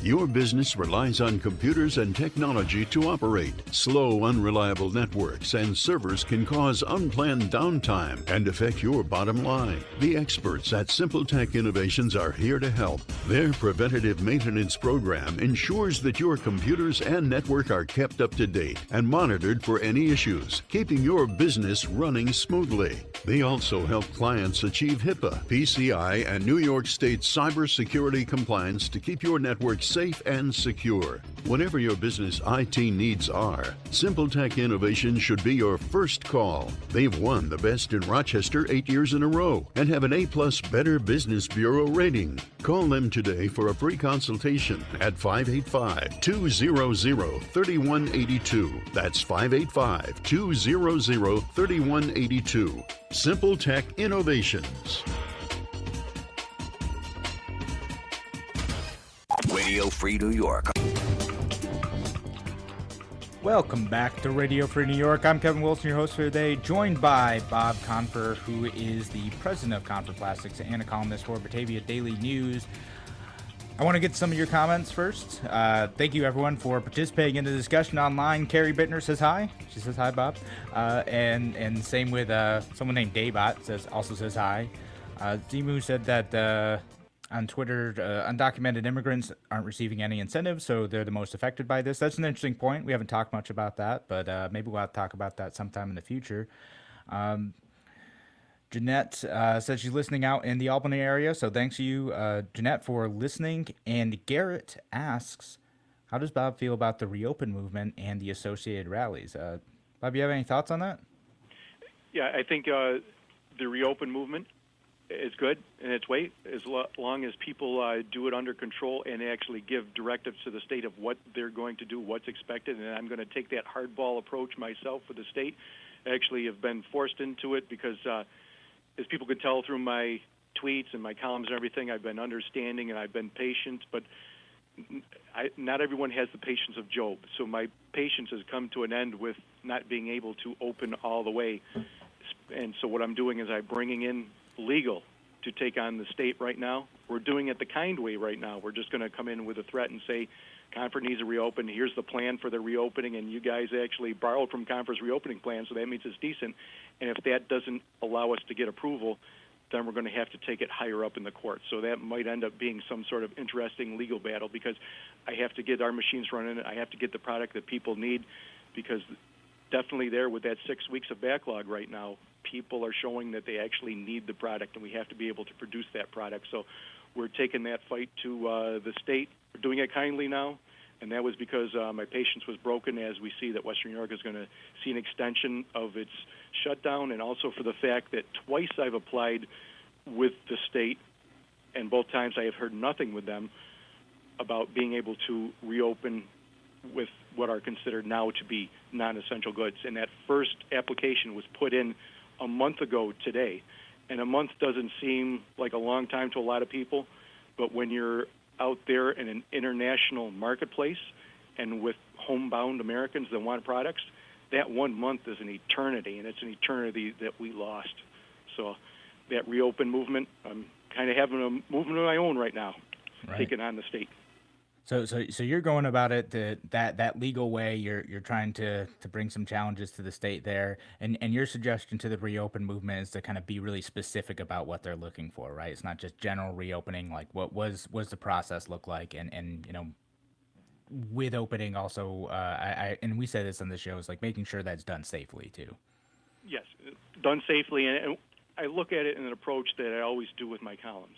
Your business relies on computers and technology to operate. Slow, unreliable networks and servers can cause unplanned downtime and affect your bottom line. The experts at SimpleTech Innovations are here to help. Their preventative maintenance program ensures that your computers and network are kept up to date and monitored for any issues, keeping your business running smoothly. They also help clients achieve HIPAA, PCI, and New York State cybersecurity compliance to keep your network safe and secure. Whatever your business IT needs are, SimpleTech Innovations should be your first call. They've won the best in Rochester 8 years in a row and have an A+ Better Business Bureau rating. Call them today for a free consultation at 585-200-3182. That's 585-200-3182. SimpleTech Innovations. Radio Free New York. Welcome back to Radio Free New York. I'm Kevin Wilson, your host for today, joined by Bob Confer, who is the president of Confer Plastics and a columnist for Batavia Daily News. I want to get some of your comments first. Thank you, everyone, for participating in the discussion online. Carrie Bittner says hi. She says hi, Bob. And same with someone named Daybot also says hi. Zimu said that on Twitter, undocumented immigrants aren't receiving any incentives, so they're the most affected by this. That's an interesting point. We haven't talked much about that, but maybe we'll have to talk about that sometime in the future. Jeanette says she's listening out in the Albany area, so thanks to you, Jeanette, for listening. And Garrett asks, how does Bob feel about the Reopen movement and the associated rallies? Bob, you have any thoughts on that? Yeah, I think the Reopen movement is good in its way, as long as people do it under control and actually give directives to the state of what they're going to do, what's expected. And I'm going to take that hardball approach myself with the state. I actually have been forced into it because, as people could tell through my tweets and my columns and everything, I've been understanding and I've been patient, but not everyone has the patience of Job. So my patience has come to an end with not being able to open all the way. And so what I'm doing is I'm bringing in legal to take on the state right now. We're doing it the kind way right now. We're just going to come in with a threat and say, Confer needs to reopen. Here's the plan for the reopening, and you guys actually borrowed from Confer's reopening plan, so that means it's decent. And if that doesn't allow us to get approval, then we're going to have to take it higher up in the court. So that might end up being some sort of interesting legal battle, because I have to get our machines running. I have to get the product that people need, because definitely there with that 6 weeks of backlog right now, people are showing that they actually need the product, and we have to be able to produce that product. So we're taking that fight to the state. We're doing it kindly now, and that was because my patience was broken, as we see that Western New York is going to see an extension of its shutdown, and also for the fact that twice I've applied with the state, and both times I have heard nothing with them about being able to reopen with what are considered now to be non-essential goods. And that first application was put in a month ago today. And a month doesn't seem like a long time to a lot of people, but when you're out there in an international marketplace and with homebound Americans that want products, that 1 month is an eternity, and it's an eternity that we lost. So that reopen movement, I'm kind of having a movement of my own right now, taking on the state. So you're going about it that legal way. You're trying to bring some challenges to the state there, and your suggestion to the reopen movement is to kind of be really specific about what they're looking for, right? It's not just general reopening. Like, what was the process look like, and with opening also, I and we say this on the show, is like making sure that's done safely too. Yes, done safely, and I look at it in an approach that I always do with my columns.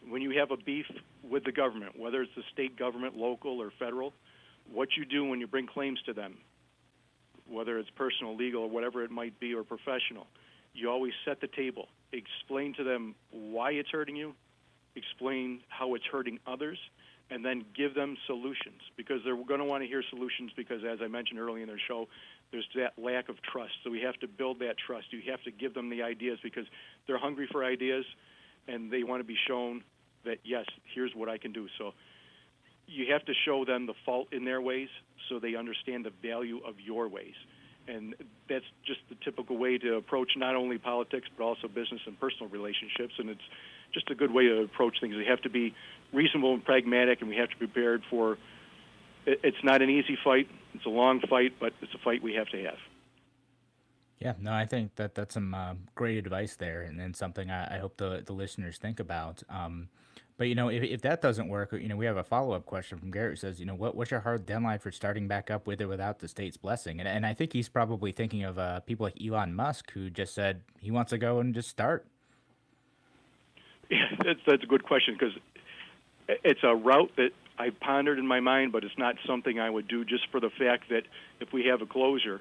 When you have a beef with the government, whether it's the state government, local, or federal, what you do when you bring claims to them, whether it's personal, legal, or whatever it might be, or professional, you always set the table. Explain to them why it's hurting you, explain how it's hurting others, and then give them solutions, because they're going to want to hear solutions, because as I mentioned earlier in their show, there's that lack of trust. So we have to build that trust. You have to give them the ideas, because they're hungry for ideas, and they want to be shown that, yes, here's what I can do. So you have to show them the fault in their ways so they understand the value of your ways. And that's just the typical way to approach not only politics but also business and personal relationships. And it's just a good way to approach things. We have to be reasonable and pragmatic, and we have to be prepared for it's not an easy fight. It's a long fight, but it's a fight we have to have. Yeah, no, I think that's some great advice there, and something I hope the listeners think about. But if that doesn't work, we have a follow-up question from Garrett, who says, what's your hard deadline for starting back up with or without the state's blessing? And I think he's probably thinking of people like Elon Musk, who just said he wants to go and just start. Yeah, that's a good question, because it's a route that I pondered in my mind, but it's not something I would do just for the fact that if we have a closure,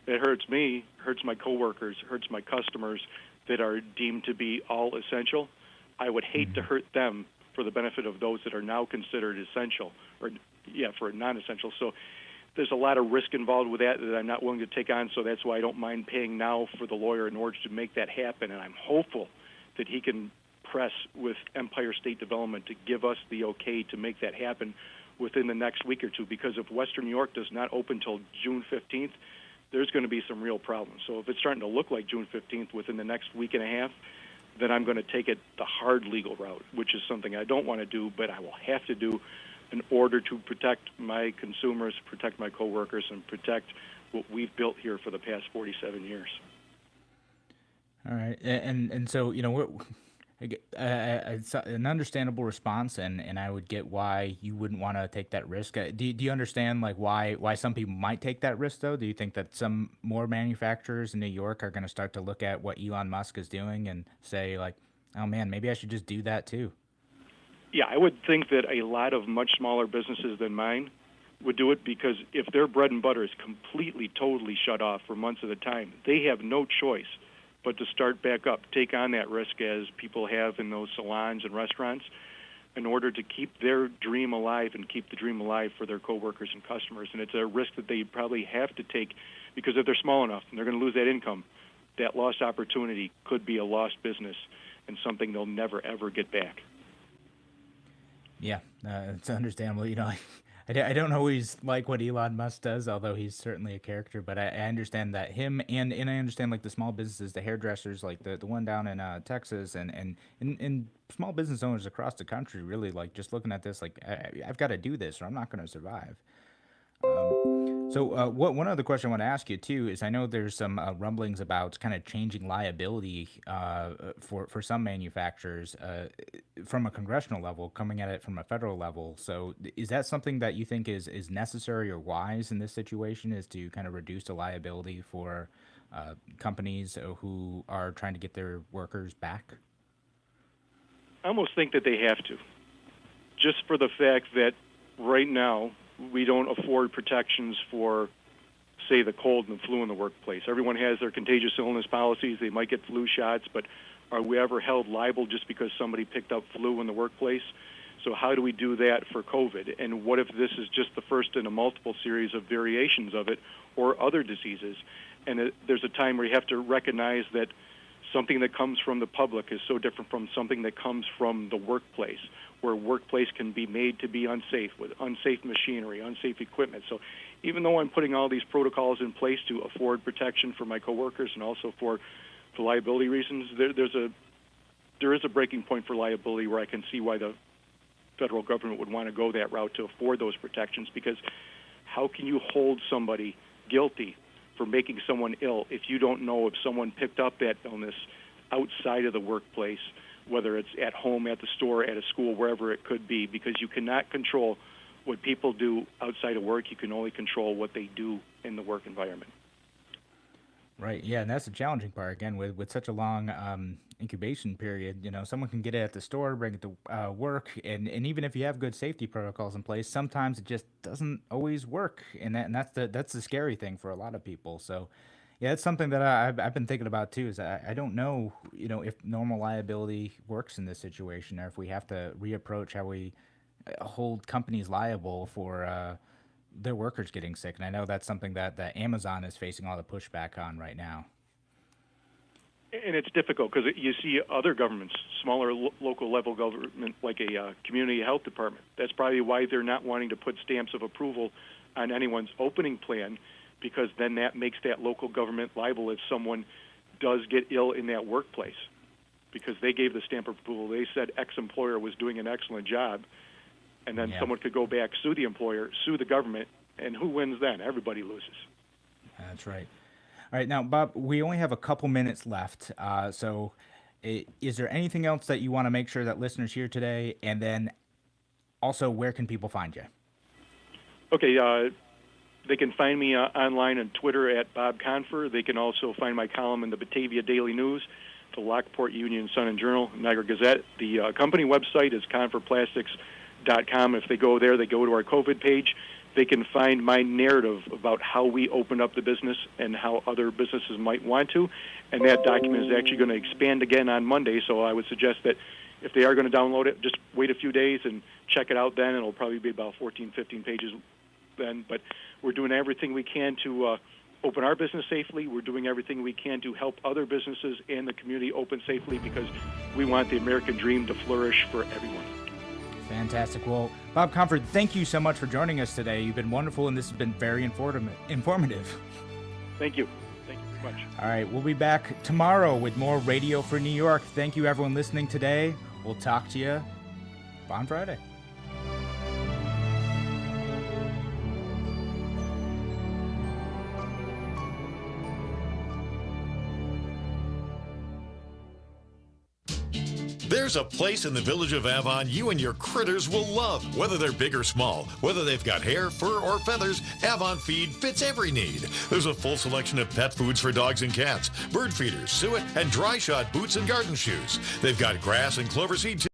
it hurts me, hurts my coworkers, hurts my customers that are deemed to be all essential. I would hate to hurt them for the benefit of those that are now considered essential, or for non-essential. So there's a lot of risk involved with that I'm not willing to take on. So that's why I don't mind paying now for the lawyer in order to make that happen. And I'm hopeful that he can press with Empire State Development to give us the okay to make that happen within the next week or two. Because if Western New York does not open till June 15th, there's going to be some real problems. So if it's starting to look like June 15th within the next week and a half, then I'm going to take it the hard legal route, which is something I don't want to do, but I will have to do in order to protect my consumers, protect my coworkers, and protect what we've built here for the past 47 years. All right, and so it's an understandable response, and I would get why you wouldn't want to take that risk. Do you understand why some people might take that risk though? Do you think that some more manufacturers in New York are going to start to look at what Elon Musk is doing and say like, oh man, maybe I should just do that too? Yeah, I would think that a lot of much smaller businesses than mine would do it, because if their bread and butter is completely, totally shut off for months at a time, they have no choice but to start back up, take on that risk as people have in those salons and restaurants in order to keep their dream alive and keep the dream alive for their coworkers and customers. And it's a risk that they probably have to take, because if they're small enough and they're going to lose that income, that lost opportunity could be a lost business and something they'll never, ever get back. Yeah, it's understandable. I don't always like what Elon Musk does, although he's certainly a character, but I understand that him and I understand like the small businesses, the hairdressers, like the one down in Texas and small business owners across the country, really like just looking at this, like I've got to do this or I'm not going to survive. So, one other question I want to ask you too is I know there's some rumblings about kind of changing liability for some manufacturers from a congressional level, coming at it from a federal level. So, is that something that you think is necessary or wise in this situation? Is to kind of reduce the liability for companies who are trying to get their workers back? I almost think that they have to, just for the fact that right now we don't afford protections for, say, the cold and the flu in the workplace. Everyone has their contagious illness policies. They might get flu shots, but are we ever held liable just because somebody picked up flu in the workplace? So how do we do that for COVID? And what if this is just the first in a multiple series of variations of it or other diseases? And there's a time where you have to recognize that something that comes from the public is so different from something that comes from the workplace, where workplace can be made to be unsafe with unsafe machinery, unsafe equipment. So even though I'm putting all these protocols in place to afford protection for my coworkers and also for liability reasons, there is a breaking point for liability where I can see why the federal government would want to go that route to afford those protections, because how can you hold somebody guilty for making someone ill if you don't know if someone picked up that illness outside of the workplace, whether it's at home, at the store, at a school, wherever it could be, because you cannot control what people do outside of work. You can only control what they do in the work environment. Right. Yeah, and that's the challenging part. Again, with such a long incubation period, someone can get it at the store, bring it to work, and even if you have good safety protocols in place, sometimes it just doesn't always work, and that's the scary thing for a lot of people. So, yeah, it's something that I've been thinking about too. Is I don't know, if normal liability works in this situation, or if we have to reapproach how we hold companies liable for their workers getting sick. And I know that's something that Amazon is facing a lot of pushback on right now. And it's difficult because you see other governments, smaller local level government, like a community health department. That's probably why they're not wanting to put stamps of approval on anyone's opening plan, because then that makes that local government liable if someone does get ill in that workplace, because they gave the stamp of approval. They said X employer was doing an excellent job, and then someone could go back, sue the employer, sue the government, and who wins then? Everybody loses. That's right. All right, now, Bob, we only have a couple minutes left, so is there anything else that you want to make sure that listeners hear today? And then also, where can people find you? Okay, they can find me online on Twitter at Bob Confer. They can also find my column in the Batavia Daily News, the Lockport Union Sun and Journal, Niagara Gazette. The company website is conferplastics.com. If they go there, they go to our COVID page. They can find my narrative about how we opened up the business and how other businesses might want to. And that document is actually going to expand again on Monday, so I would suggest that if they are going to download it, just wait a few days and check it out then. It'll probably be about 14, 15 pages then. But we're doing everything we can to open our business safely. We're doing everything we can to help other businesses and the community open safely, because we want the American dream to flourish for everyone. Fantastic. Well, Bob Confer, thank you so much for joining us today. You've been wonderful, and this has been very informative. Thank you. Thank you very much. All right, we'll be back tomorrow with more Radio for New York. Thank you, everyone listening today. We'll talk to you on Friday. There's a place in the village of Avon you and your critters will love. Whether they're big or small, whether they've got hair, fur, or feathers, Avon Feed fits every need. There's a full selection of pet foods for dogs and cats, bird feeders, suet, and dry shot boots and garden shoes. They've got grass and clover seed too.